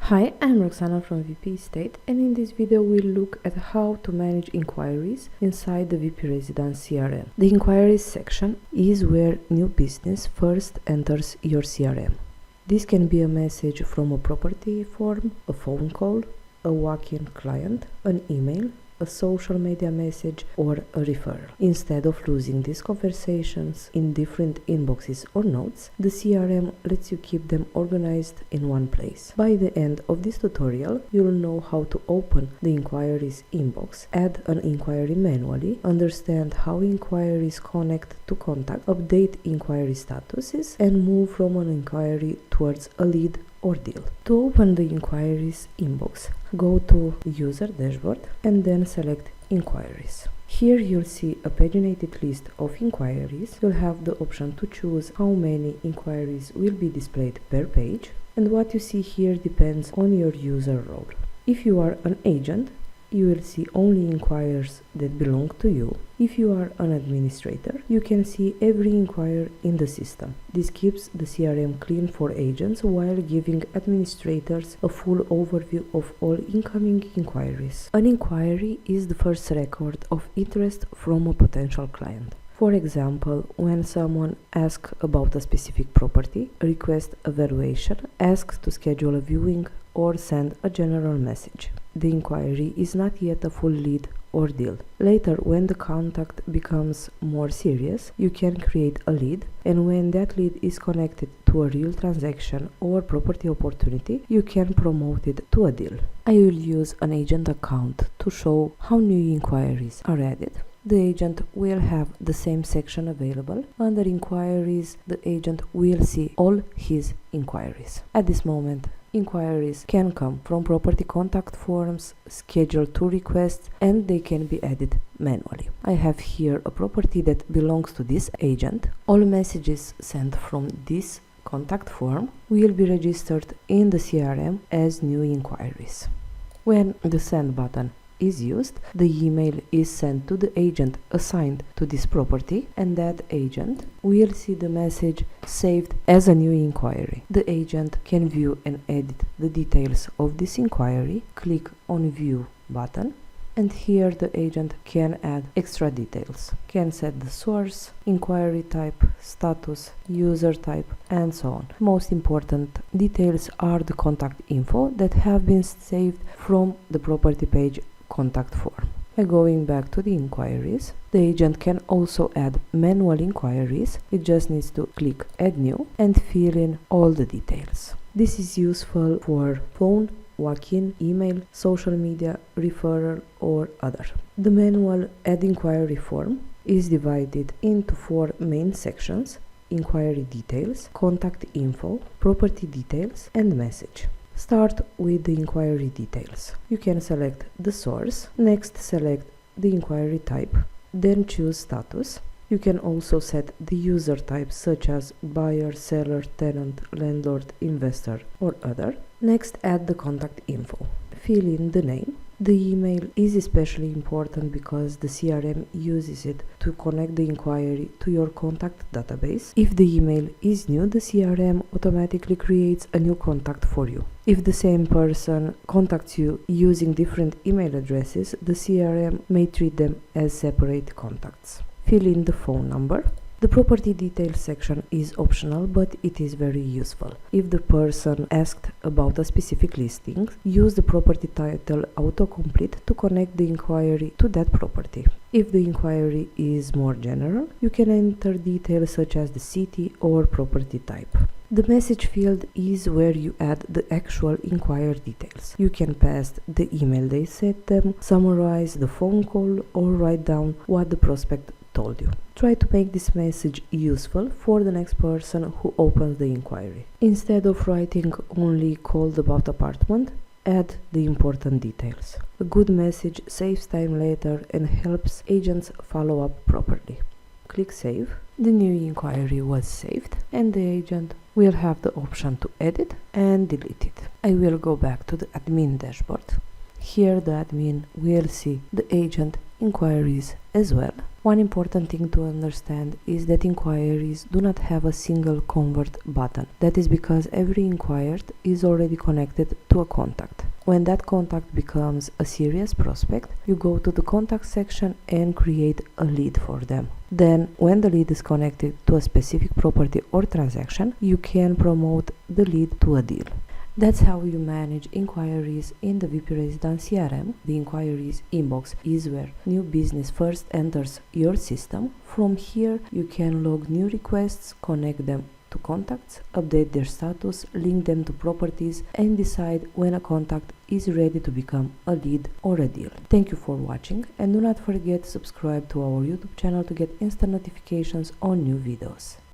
Hi, I'm Roxana from VP Estate, and in this video we'll look at how to manage inquiries inside the WPResidence CRM. The Enquiries section is where new business first enters your CRM. This can be a message from a property form, a phone call, a walk-in client, an email, a social media message, or a referral. Instead of losing these conversations in different inboxes or notes, the CRM lets you keep them organized in one place. By the end of this tutorial, you'll know how to open the inquiries inbox, add an inquiry manually, understand how inquiries connect to contact, update inquiry statuses, and move from an inquiry towards a lead or deal. To open the inquiries inbox, go to User Dashboard and then select Enquiries. Here you'll see a paginated list of inquiries. You'll have the option to choose how many inquiries will be displayed per page, and what you see here depends on your user role. If you are an agent, you will see only inquirers that belong to you. If you are an administrator, you can see every inquirer in the system. This keeps the CRM clean for agents while giving administrators a full overview of all incoming inquiries. An inquiry is the first record of interest from a potential client. For example, when someone asks about a specific property, requests a valuation, asks to schedule a viewing, or send a general message. The inquiry is not yet a full lead or deal. Later, when the contact becomes more serious, you can create a lead, and when that lead is connected to a real transaction or property opportunity, you can promote it to a deal. I will use an agent account to show how new inquiries are added. The agent will have the same section available. Under Inquiries, the agent will see all his inquiries. At this moment, inquiries can come from property contact forms, schedule to requests, and they can be added manually. I have here a property that belongs to this agent. All messages sent from this contact form will be registered in the CRM as new inquiries. When the send button is used, the email is sent to the agent assigned to this property, and that agent will see the message saved as a new inquiry. The agent can view and edit the details of this inquiry. Click on View button, and here the agent can add extra details. Can set the source, inquiry type, status, user type, and so on. Most important details are the contact info that have been saved from the property page contact form. By going back to the inquiries, the agent can also add manual inquiries. It just needs to click Add New and fill in all the details. This is useful for phone, walk-in, email, social media, referral, or other. The manual Add Inquiry form is divided into 4 main sections: inquiry details, contact info, property details, and message. Start with the inquiry details. You can select the source, next select the inquiry type, then choose status. You can also set the user type such as buyer, seller, tenant, landlord, investor, or other. Next, add the contact info. Fill in the name. The email is especially important because the CRM uses it to connect the inquiry to your contact database. If the email is new, the CRM automatically creates a new contact for you. If the same person contacts you using different email addresses, the CRM may treat them as separate contacts. Fill in the phone number. The property details section is optional, but it is very useful. If the person asked about a specific listing, use the property title autocomplete to connect the inquiry to that property. If the inquiry is more general, you can enter details such as the city or property type. The message field is where you add the actual inquiry details. You can paste the email they sent them, summarize the phone call, or write down what the prospect told you. Try to make this message useful for the next person who opens the inquiry. Instead of writing only called about apartment, add the important details. A good message saves time later and helps agents follow up properly. Click Save. The new inquiry was saved, and the agent will have the option to edit and delete it. I will go back to the admin dashboard. Here the admin will see the agent inquiries as well. One important thing to understand is that inquiries do not have a single convert button. That is because every inquired is already connected to a contact. When that contact becomes a serious prospect, you go to the contact section and create a lead for them. Then, when the lead is connected to a specific property or transaction, you can promote the lead to a deal. That's how you manage inquiries in the WPResidence CRM. The inquiries inbox is where new business first enters your system. From here, you can log new requests, connect them to contacts, update their status, link them to properties, and decide when a contact is ready to become a lead or a deal. Thank you for watching, and do not forget to subscribe to our YouTube channel to get instant notifications on new videos.